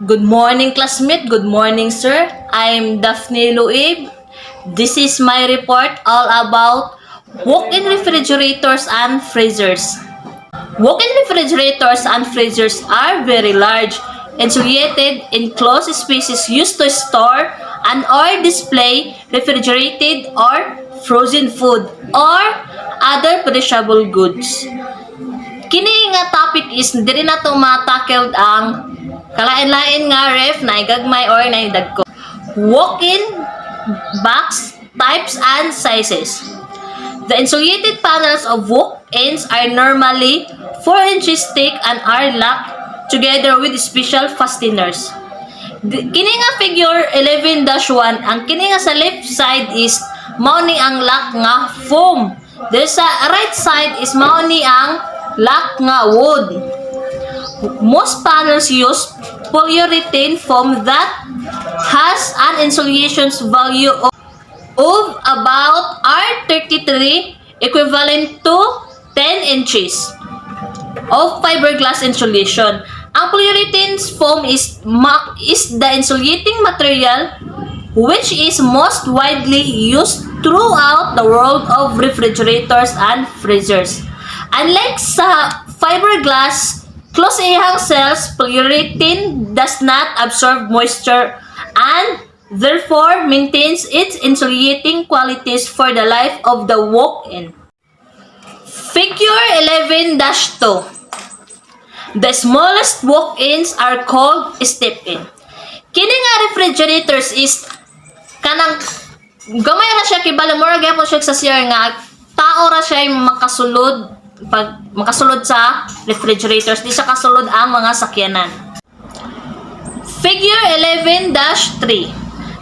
Good morning, classmate. Good morning, sir. I'm Daphne Luib. This is my report all about walk-in refrigerators and freezers. Walk-in refrigerators and freezers are very large, insulated, enclosed spaces used to store and or display refrigerated or frozen food or other perishable goods. Kini nga topic is diri na to ma-tackled ang kalain-lain nga ref na igagmay or na dagko. Walk-in box types and sizes. The insulated panels of walk-ins are normally 4 inches thick and are locked together with special fasteners. Kini nga figure 11-1, ang kini nga sa left side is mao ni ang lock nga foam. There sa right side is mao ni ang lock nga wood. Most panels use polyurethane foam that has an insulation value of about R33 equivalent to 10 inches of fiberglass insulation. Ang polyurethane foam is the insulating material which is most widely used throughout the world of refrigerators and freezers. Unlike sa fiberglass, close iyang cells, polyurethane does not absorb moisture and therefore maintains its insulating qualities for the life of the walk-in. Figure 11-2. The smallest walk-ins are called step-in. Kini nga refrigerators is kanang gamay ra siya kibala mo ra gyapon siya sa CR nga tao ra siya makasulod pag makasulod sa refrigerators, di siya kasulod ang mga sakyanan. Figure 11-3.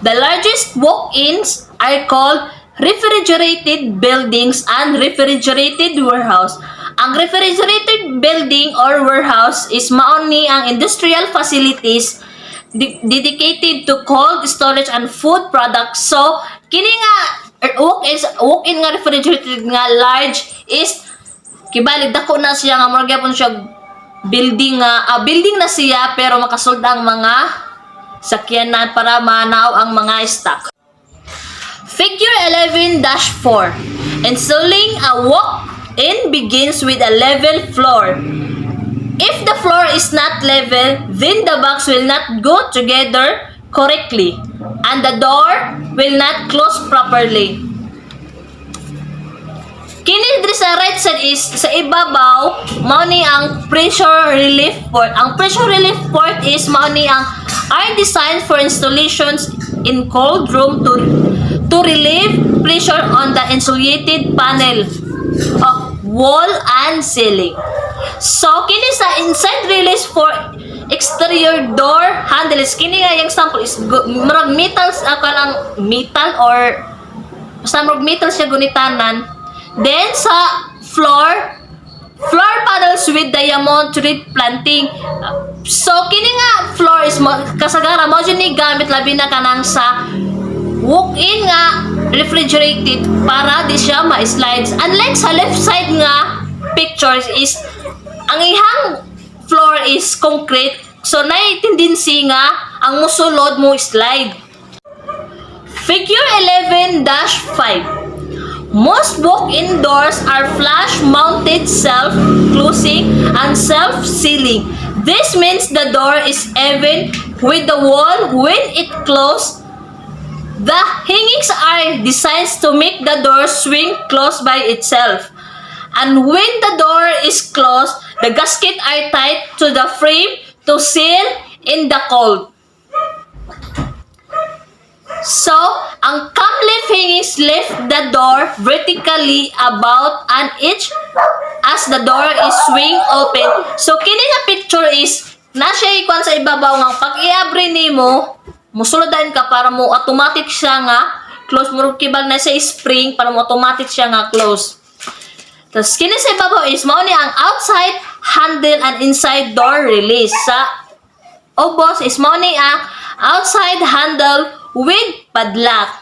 The largest walk-ins are called refrigerated buildings and refrigerated warehouse. Ang refrigerated building or warehouse is mao ni ang industrial facilities dedicated to cold storage and food products. So, kini nga walk-in nga refrigerated nga large is kibali dako na siya nga murag gyapon siya building na siya pero makasold ang mga sakyanan para manaw ang mga stock. Figure 11-4. Installing a walk-in begins with a level floor. If the floor is not level, then the box will not go together correctly and the door will not close properly. Kini diri sa right side is sa ibabaw mao ni ang pressure relief port. Ang pressure relief port is mao ni ang are designed for installations in cold room to relieve pressure on the insulated panel of wall and ceiling. So kini sa inside release for exterior door handles kini nga yung sample is murag metals kanang metal or basta murag metal siya gunitanan. Then sa floor panels with diamond thread planting. So kini nga floor is kasagara mo ni gamit labi na kanang sa walk-in nga refrigerated para di siya ma-slides. Unlike sa left side nga pictures is ang ihang floor is concrete. So nay tendency nga ang musulod mo slide. Figure 11-5. Most walk-in doors are flush-mounted self-closing and self-sealing. This means the door is even with the wall when it closes. The hangings are designed to make the door swing close by itself. And when the door is closed, the gaskets are tied to the frame to seal in the cold. So, ang cam lift hangings lift the door vertically about an inch as the door is swing open. So, kini nga picture is na siya ikwan sa ibabaw nga pag i-abre nimo, musuludan ka para mo automatic siya nga close. Murag kibal na siya spring para mo automatic siya nga close. Tapos, kini sa ibabaw is mao ni ang outside handle and inside door release. Sa obos is mao ni ang outside handle with padlock.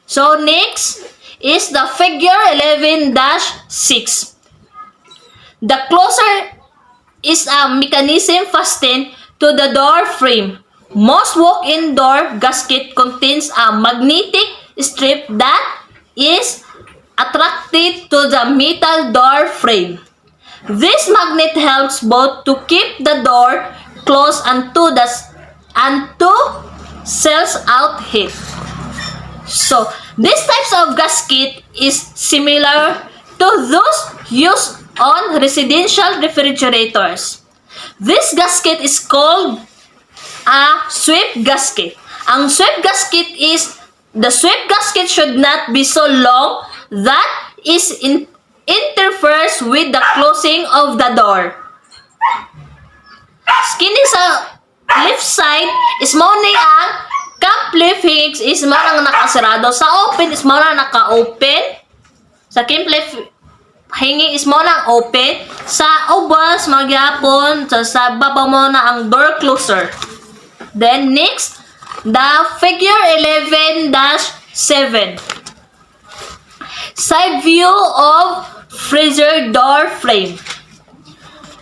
So next is the figure 11-6. The closer is a mechanism fastened to the door frame. Most walk-in door gasket contains a magnetic strip that is attracted to the metal door frame. This magnet helps both to keep the door closed and to cells out heat. So, these types of gasket is similar to those used on residential refrigerators. This gasket is called a sweep gasket. Ang sweep gasket is, the sweep gasket should not be so long that interferes with the closing of the door. Skinny sa left side is mounting ang cap left hingings is marang nakasarado. Sa open is marang naka-open. Sa cap left hanging is mo lang open. Sa ubos, magyapon. Sa baba mo na ang door closer. Then, next, the figure 11-7. Side view of freezer door frame.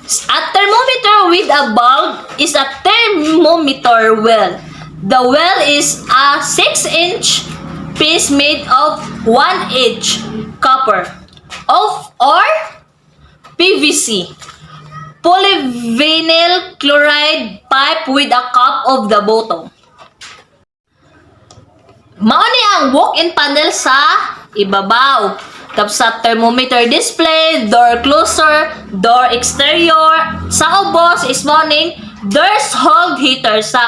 A thermometer with a bulb is a thermometer well. The well is a 6-inch piece made of 1-inch copper or PVC. Polyvinyl chloride pipe with a cup of the bottom. Mauni ang walk-in panel sa ibabaw. Tapos sa thermometer display, door closer, door exterior. Sa ubos is morning, doors hold heater. Sa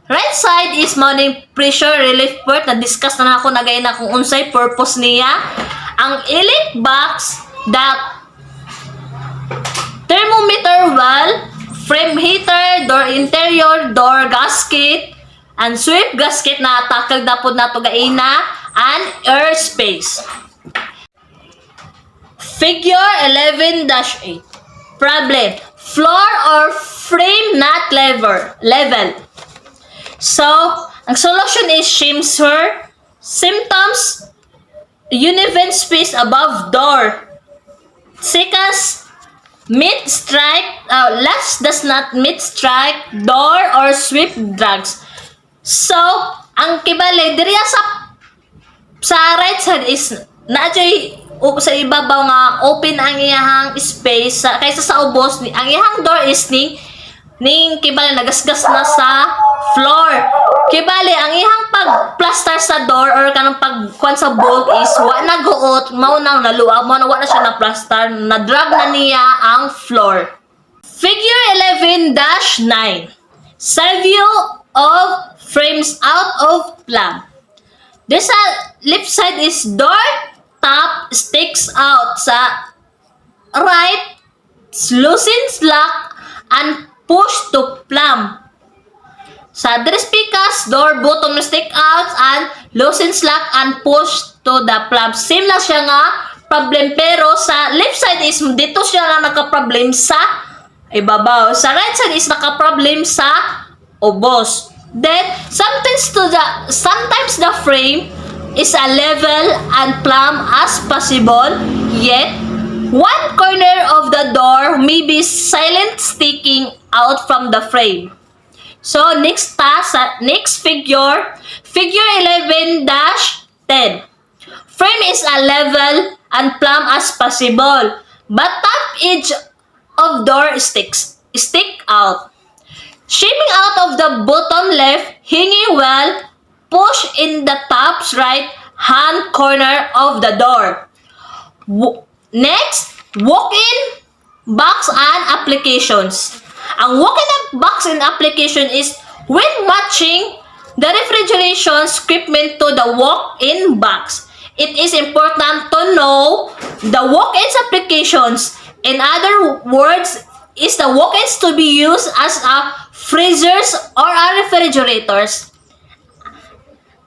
right side is morning pressure relief port. Na-discuss na ako nagay na kung unsay purpose niya. Ang elite box, that thermometer well, frame heater, door interior, door gasket, and sweep gasket na takal na po na to gaina, and air space. Figure 11-8. Problem. Floor or frame not level. So, ang solution is shimmer. Symptoms, uneven space above door. Seconds, last does not meet strike, door or sweep drags. So, ang kibali, diriya sa right side is, sa ibabaw nga open ang iyahang space kaysa sa ubos ang iyahang door is ning kibali nagasgas na sa floor. Kibali ang iyahang pag-plaster sa door or kanang pagkuan sa bolt is wa na guot, mao nang naluwag, mao na wa na siya na plaster, na drag na niya ang floor. Figure 11-9. Side view of frames out of plan. This left side is door top sticks out. Sa right, loosens lock and push to plumb. Sa Drespikas, door bottom stick out and loosens lock and push to the plumb. Same lang siya nga problem, pero sa left side is dito siya nga naka-problem sa ibabaw. Sa right side is naka-problem sa ubos. Then sometimes the frame is a level and plumb as possible, yet one corner of the door may be silent sticking out from the frame. So next figure 11-10. Frame is a level and plumb as possible, but top edge of door stick out. Shimming out of the bottom left hanging well, push in the top right hand corner of the door. Next, walk-in box and applications. Ang walk-in box and application is when matching the refrigeration equipment to the walk-in box. It is important to know the walk-ins applications. In other words, is the walk-ins to be used as a freezers or a refrigerators?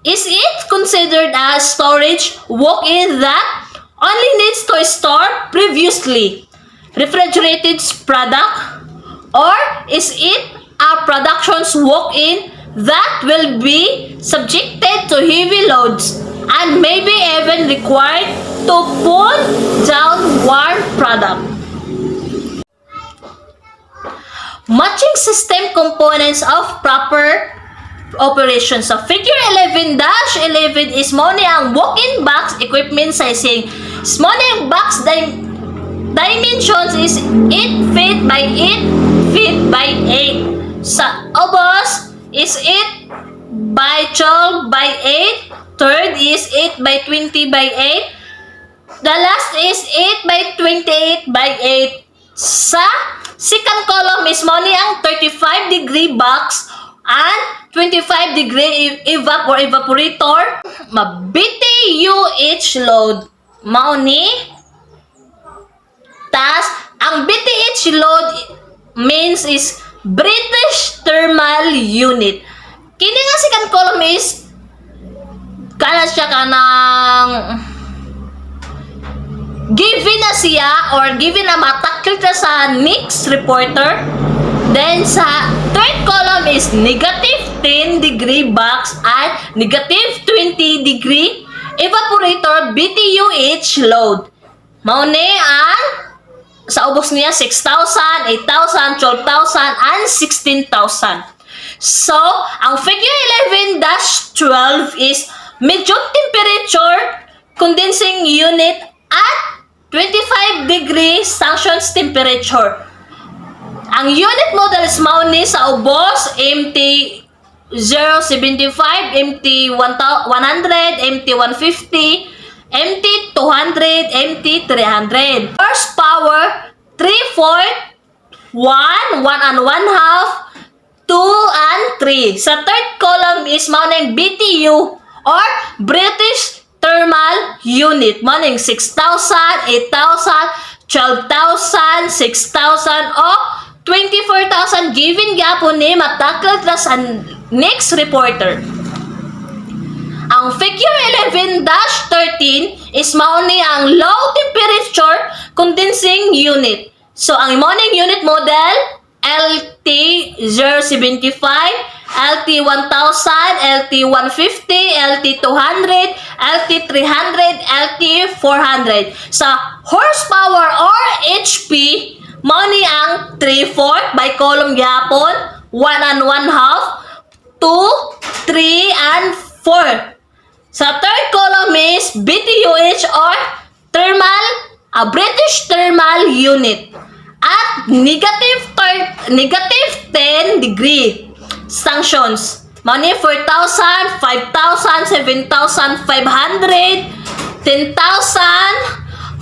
Is it considered a storage walk-in that only needs to store previously refrigerated product, or is it a production's walk-in that will be subjected to heavy loads and maybe even required to pull down warm product? Matching system components of proper operation. So, figure 11-11 is mo ni ang walk-in box equipment sizing. Mo ni ang box dimensions is 8 feet by 8 feet by 8. Sa obos is 8 by 12 by 8. Third is 8 by 20 by 8. The last is 8 by 28 by 8. Sa second column is mo ni ang 35 degree box and 25 degree evaporator. BTUH load mao ni tas ang BTH load means is British Thermal Unit. Kini nga second column is kana siya kanang given na siya or given na matakil ta sa next reporter. Then sa third column is negative 10 degree box at negative 20 degree evaporator BTUH load. Mao ni ang sa ubos niya 6,000, 8,000, 12,000 and 16,000. So, ang figure 11-12 is medium temperature condensing unit at 25 degree sanctions temperature. Ang unit model is mao ni sa ubos MT075, MT100, MT150, MT200, MT300. Horsepower 3/4, 1, 1 and 1/2, 2 and 3. Sa third column is mao ning BTU or British Thermal Unit. Mao ning 6,000, 8,000, 12,000, 6,000 o 24,000 given gyapon ni matakal ta sa next reporter. Ang figure 11-13 is mao ni ang low temperature condensing unit. So ang morning unit model LT075, LT1000, LT150, LT200, LT300, LT400. Sa horsepower or HP, mao ni ang 3/4 by column gyapon, 1 and 1/2, 2, 3 and 4. Sa third column is BTUH or British Thermal Unit at negative 10 degree sanctions. Money 4,000, 5,000, 7,500, 10,000,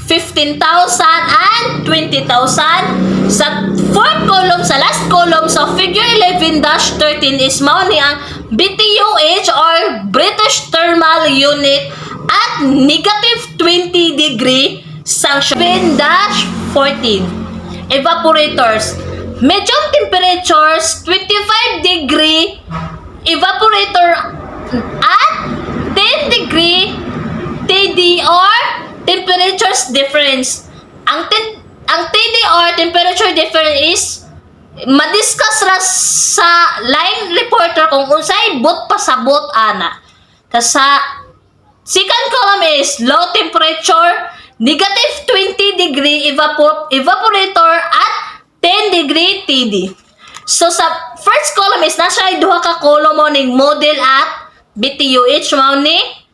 15,000 and 20,000. Sa fourth column, sa last column sa figure 11-13 is mao ni ang BTUH or British Thermal Unit at negative 20 degree sanction. 7-14 evaporators. Medium temperatures 25 degree evaporator at 10 degree TDR temperatures difference. Ang TDR temperature difference is madiscuss ra sa line reporter kung unsay bot pasabot ana. Sa second column is low temperature, negative 20 degree evaporator at 10 degree TD. So sa first column is nasa duha ka column mo ning model at BTUH mao ni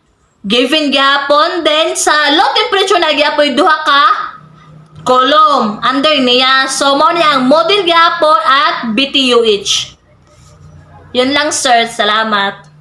given gyapon. Then sa low temperature na gyapon duha ka column under niya. So mo ni ang model gyapon at BTUH. Yun lang sir, salamat.